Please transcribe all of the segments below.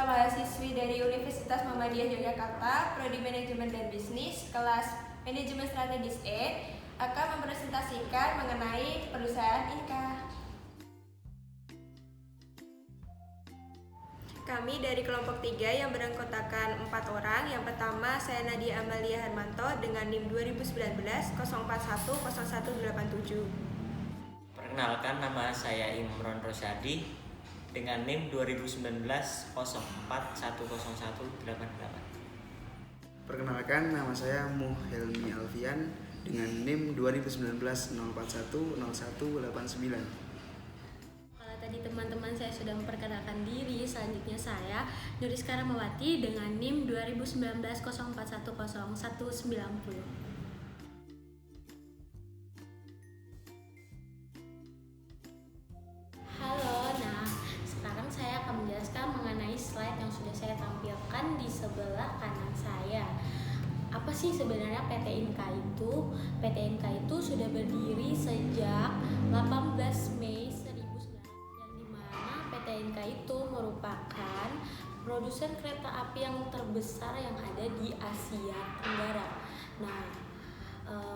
mahasiswi dari Universitas Muhammadiyah Yogyakarta, Prodi Manajemen dan Bisnis, kelas Manajemen Strategis E, akan mempresentasikan mengenai perusahaan Inka. Kami dari kelompok 3 yang beranggotakan 4 orang. Yang pertama, saya Nadia Amalia Hermanto dengan NIM 2019 0410187. Perkenalkan, nama saya Imron Rosyadi dengan NIM 2019 0410188. Perkenalkan, nama saya Muhelmi Alfian dengan NIM 2019 0410189. Tadi teman-teman saya sudah memperkenalkan diri. Selanjutnya saya Nuriska Ramawati dengan NIM 2019 0410190. Halo, sekarang saya akan menjelaskan mengenai slide yang sudah saya tampilkan di sebelah kanan saya. Apa sih sebenarnya PT Inka itu? PT Inka itu sudah berdiri sejak 18 Mei Inka itu merupakan produsen kereta api yang terbesar yang ada di Asia Tenggara.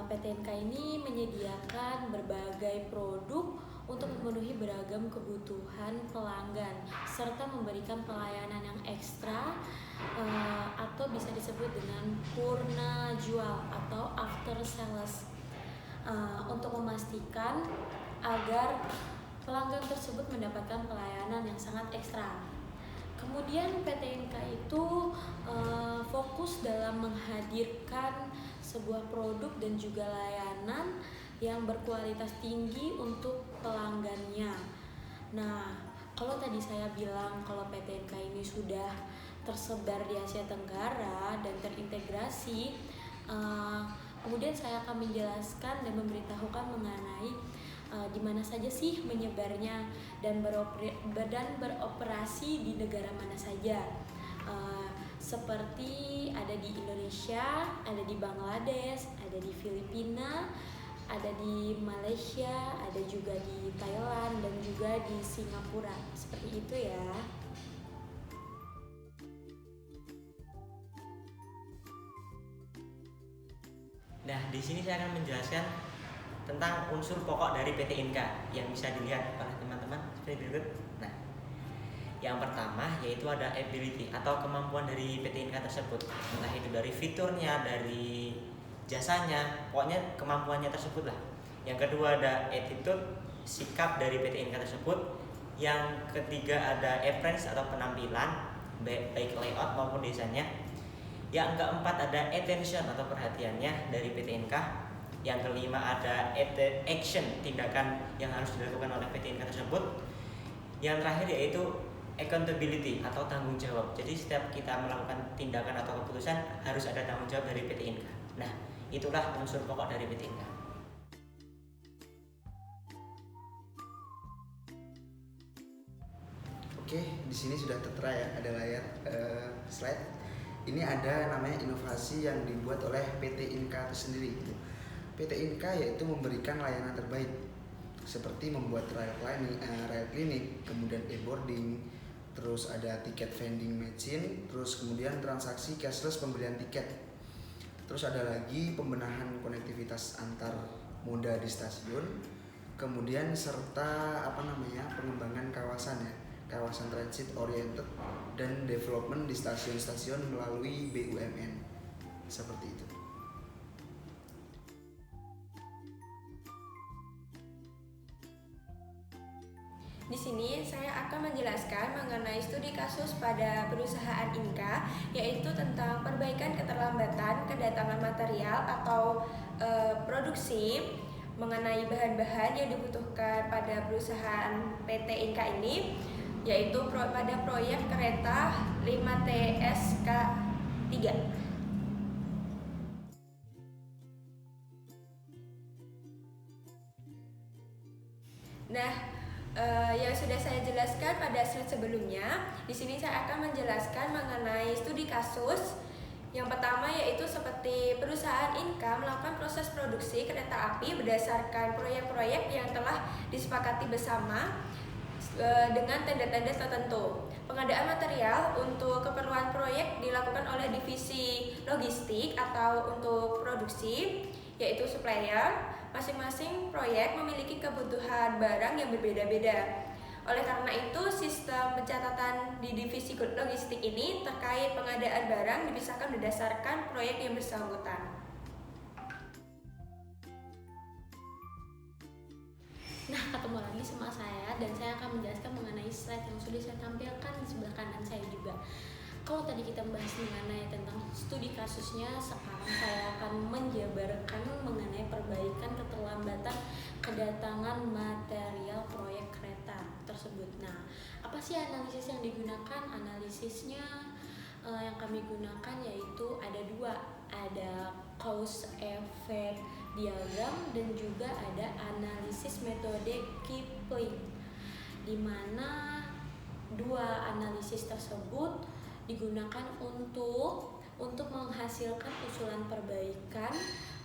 PT Inka ini menyediakan berbagai produk untuk memenuhi beragam kebutuhan pelanggan serta memberikan pelayanan yang ekstra atau bisa disebut dengan purna jual atau after sales untuk memastikan agar pelanggan tersebut mendapatkan pelayanan yang sangat ekstra. Kemudian PT Inka itu fokus dalam menghadirkan sebuah produk dan juga layanan yang berkualitas tinggi untuk pelanggannya. Kalau tadi saya bilang kalau PT Inka ini sudah tersebar di Asia Tenggara dan terintegrasi, kemudian saya akan menjelaskan dan memberitahukan mengenai di mana saja sih menyebarnya dan beroperasi di negara mana saja. Seperti ada di Indonesia, ada di Bangladesh, ada di Filipina, ada di Malaysia, ada juga di Thailand dan juga di Singapura. Seperti itu ya. Di sini saya akan menjelaskan tentang unsur pokok dari PT Inka yang bisa dilihat oleh teman-teman seperti berikut. Yang pertama yaitu ada ability atau kemampuan dari PT Inka tersebut, entah itu dari fiturnya, dari jasanya, pokoknya kemampuannya tersebut lah. Yang kedua ada attitude, sikap dari PT Inka tersebut. Yang ketiga ada appearance atau penampilan, baik layout maupun desainnya. Yang keempat ada attention atau perhatiannya dari PT Inka. Yang kelima ada action, tindakan yang harus dilakukan oleh PT Inka tersebut. Yang terakhir yaitu accountability atau tanggung jawab. Jadi setiap kita melakukan tindakan atau keputusan harus ada tanggung jawab dari PT Inka. Itulah unsur pokok dari PT Inka. Oke, di sini sudah tertera ya, ada layar slide. Ini ada namanya inovasi yang dibuat oleh PT Inka itu sendiri. PT Inka yaitu memberikan layanan terbaik seperti membuat rail clinic, kemudian e-boarding, terus ada tiket vending machine, terus kemudian transaksi cashless pembelian tiket. Terus ada lagi pembenahan konektivitas antar moda di stasiun, kemudian serta pengembangan kawasan transit oriented dan development di stasiun-stasiun melalui BUMN. Seperti itu. Di sini saya akan menjelaskan mengenai studi kasus pada perusahaan Inka, yaitu tentang perbaikan keterlambatan kedatangan material atau produksi mengenai bahan-bahan yang dibutuhkan pada perusahaan PT Inka ini, yaitu pada proyek kereta 5TSK3. Yang sudah saya jelaskan pada slide sebelumnya, di sini saya akan menjelaskan mengenai studi kasus. Yang pertama yaitu seperti perusahaan Inka melakukan proses produksi kereta api berdasarkan proyek-proyek yang telah disepakati bersama dengan tanda-tanda tertentu. Pengadaan material untuk keperluan proyek dilakukan oleh divisi logistik atau untuk produksi, yaitu supplier. Masing-masing proyek memiliki kebutuhan barang yang berbeda-beda. Oleh karena itu, sistem pencatatan di divisi logistik ini terkait pengadaan barang dipisahkan berdasarkan proyek yang bersangkutan. Nah, ketemu lagi sama saya dan saya akan menjelaskan mengenai slide yang sudah saya tampilkan di sebelah kanan saya juga. Kalau tadi kita membahas mengenai tentang studi kasusnya, sekarang saya akan menjabarkan mengenai perbaikan keterlambatan kedatangan material proyek kereta tersebut. Nah, apa sih analisis yang digunakan? Analisisnya yang kami gunakan yaitu ada dua, ada cause effect diagram dan juga ada analisis metode Kipling, di mana dua analisis tersebut digunakan untuk menghasilkan usulan perbaikan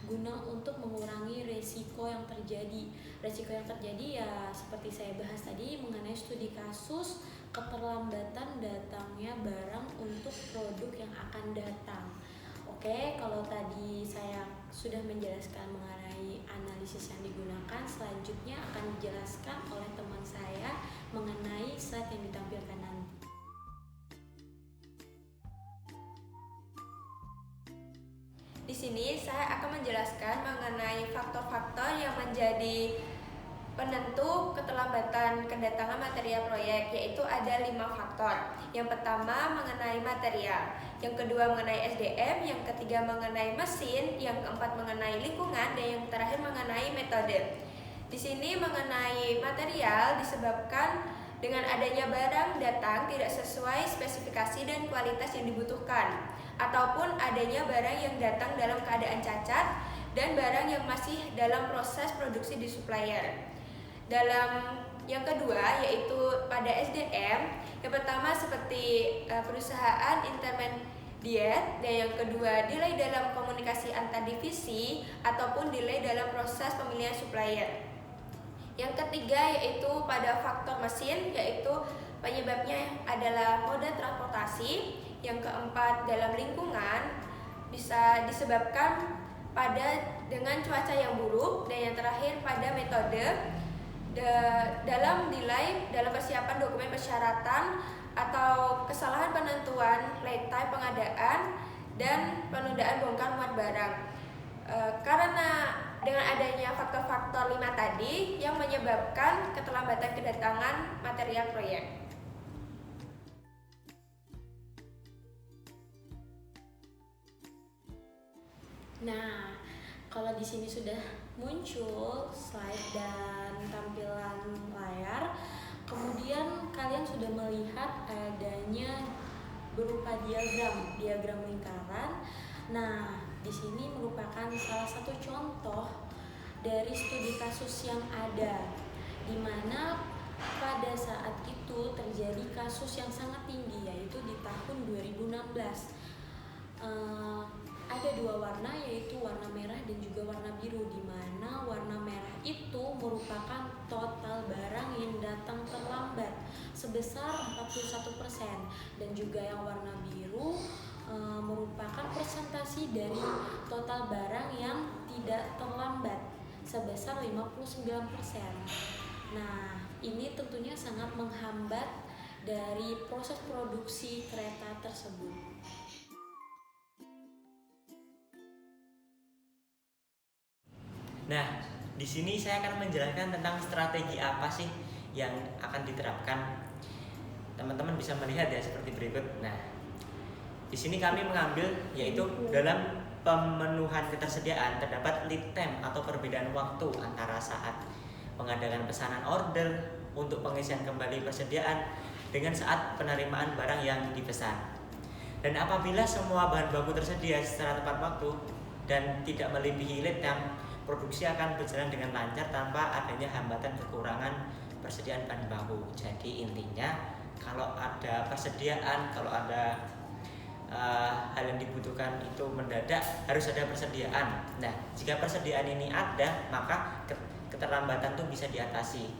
guna untuk mengurangi resiko yang terjadi. Resiko yang terjadi ya seperti saya bahas tadi mengenai studi kasus keterlambatan datangnya barang untuk produk yang akan datang. Oke, kalau tadi saya sudah menjelaskan mengenai analisis yang digunakan, selanjutnya akan dijelaskan oleh teman saya mengenai slide yang ditampilkan nanti. Di sini saya akan menjelaskan mengenai faktor-faktor yang menjadi penentu keterlambatan kedatangan material proyek, yaitu ada 5 faktor. Yang pertama mengenai material, yang kedua mengenai SDM, yang ketiga mengenai mesin, yang keempat mengenai lingkungan, dan yang terakhir mengenai metode. Di sini mengenai material disebabkan dengan adanya barang datang tidak sesuai spesifikasi dan kualitas yang dibutuhkan, ataupun adanya barang yang datang dalam keadaan cacat dan barang yang masih dalam proses produksi di supplier. Dalam yang kedua yaitu pada SDM, yang pertama seperti perusahaan intermediate, dan yang kedua delay dalam komunikasi antar divisi ataupun delay dalam proses pemilihan supplier. Yang ketiga yaitu pada faktor mesin, yaitu penyebabnya adalah mode transportasi. Yang keempat dalam lingkungan, bisa disebabkan dengan cuaca yang buruk, dan yang terakhir pada metode dalam delay dalam persiapan dokumen persyaratan atau kesalahan penentuan lead time pengadaan dan penundaan bongkar muat barang. Karena dengan adanya faktor-faktor 5 tadi yang menyebabkan keterlambatan kedatangan material proyek. Nah, kalau di sini sudah muncul slide dan tampilan layar, kemudian kalian sudah melihat adanya berupa diagram lingkaran. Nah, di sini merupakan salah satu contoh dari studi kasus yang ada, di mana pada saat itu terjadi kasus yang sangat tinggi, yaitu di tahun 2016. Ada dua warna, yaitu warna merah dan juga warna biru, di mana warna merah itu merupakan total barang yang datang terlambat sebesar 41%, dan juga yang warna biru merupakan presentasi dari total barang yang tidak terlambat sebesar 59%. Nah, ini tentunya sangat menghambat dari proses produksi kereta tersebut. Nah, di sini saya akan menjelaskan tentang strategi apa sih yang akan diterapkan. Teman-teman bisa melihat ya seperti berikut. Nah, di sini kami mengambil yaitu dalam pemenuhan ketersediaan terdapat lead time atau perbedaan waktu antara saat pengadakan pesanan order untuk pengisian kembali persediaan dengan saat penerimaan barang yang dipesan. Dan apabila semua bahan baku tersedia secara tepat waktu dan tidak melebihi lead time, produksi akan berjalan dengan lancar tanpa adanya hambatan kekurangan persediaan bahan baku. Jadi intinya kalau ada persediaan, kalau ada hal yang dibutuhkan itu mendadak, harus ada persediaan. Nah, jika persediaan ini ada, maka keterlambatan itu bisa diatasi.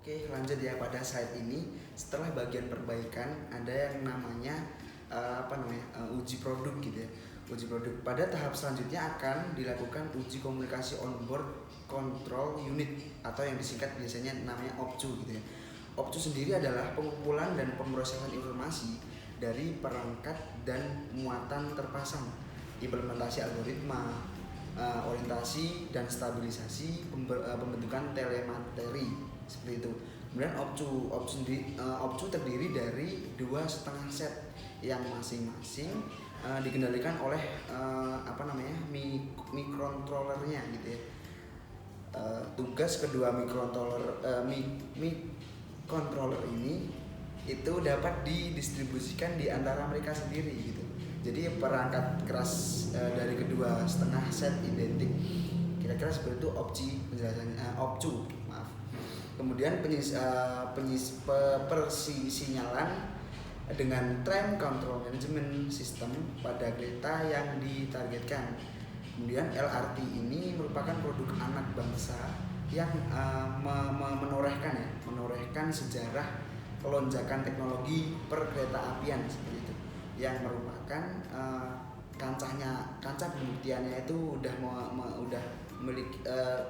Oke, lanjut ya pada slide ini. Setelah bagian perbaikan ada yang namanya uji produk gitu ya. Uji produk. Pada tahap selanjutnya akan dilakukan uji komunikasi onboard control unit atau yang disingkat biasanya namanya OPCU gitu ya. OPCU sendiri adalah pengumpulan dan pemrosesan informasi dari perangkat dan muatan terpasang, implementasi algoritma, orientasi dan stabilisasi, pembentukan telemateri seperti itu. Kemudian OPCU terdiri dari 2,5 set yang masing-masing dikendalikan oleh microcontrollernya gitu ya. Tugas kedua microcontroller ini itu dapat didistribusikan di antara mereka sendiri gitu. Jadi perangkat keras dari kedua setengah set identik. Kira-kira seperti itu OPCU, maaf. Kemudian persinyalan dengan tram control management system pada kereta yang ditargetkan. Kemudian LRT ini merupakan produk anak bangsa yang menorehkan sejarah kelonjakan teknologi perkereta apian seperti itu, yang merupakan kancah pembuktiannya itu udah memiliki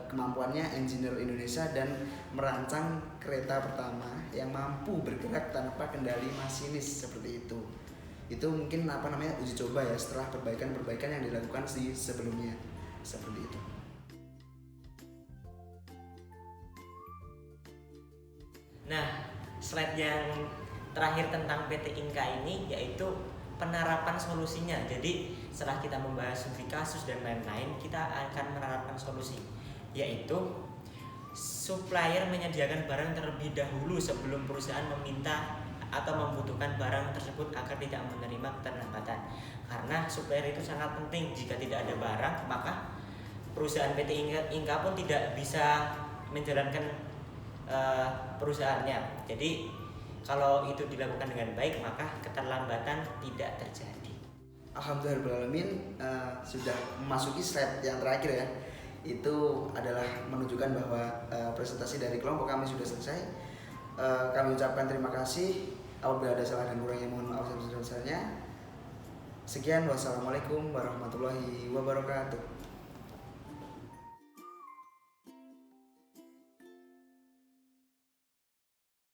kemampuannya engineer Indonesia dan merancang kereta pertama yang mampu bergerak tanpa kendali masinis seperti itu. Itu mungkin uji coba ya setelah perbaikan yang dilakukan sebelumnya seperti itu. Nah, slide yang terakhir tentang PT Inka ini yaitu penerapan solusinya. Jadi setelah kita membahas studi kasus dan lain-lain, kita akan menerapkan solusi, yaitu supplier menyediakan barang terlebih dahulu sebelum perusahaan meminta atau membutuhkan barang tersebut agar tidak menerima keterlambatan. Karena supplier itu sangat penting. Jika tidak ada barang, maka perusahaan PT Inka pun tidak bisa menjalankan perusahaannya. Jadi kalau itu dilakukan dengan baik, maka keterlambatan tidak terjadi. Alhamdulillahirrahmanirrahim, sudah memasuki slide yang terakhir ya. Itu adalah menunjukkan bahwa presentasi dari kelompok kami sudah selesai. Kami ucapkan terima kasih. Apabila ada salah dan kurangnya mohon maaf sebesar-besarnya. Sekian, wassalamualaikum warahmatullahi wabarakatuh.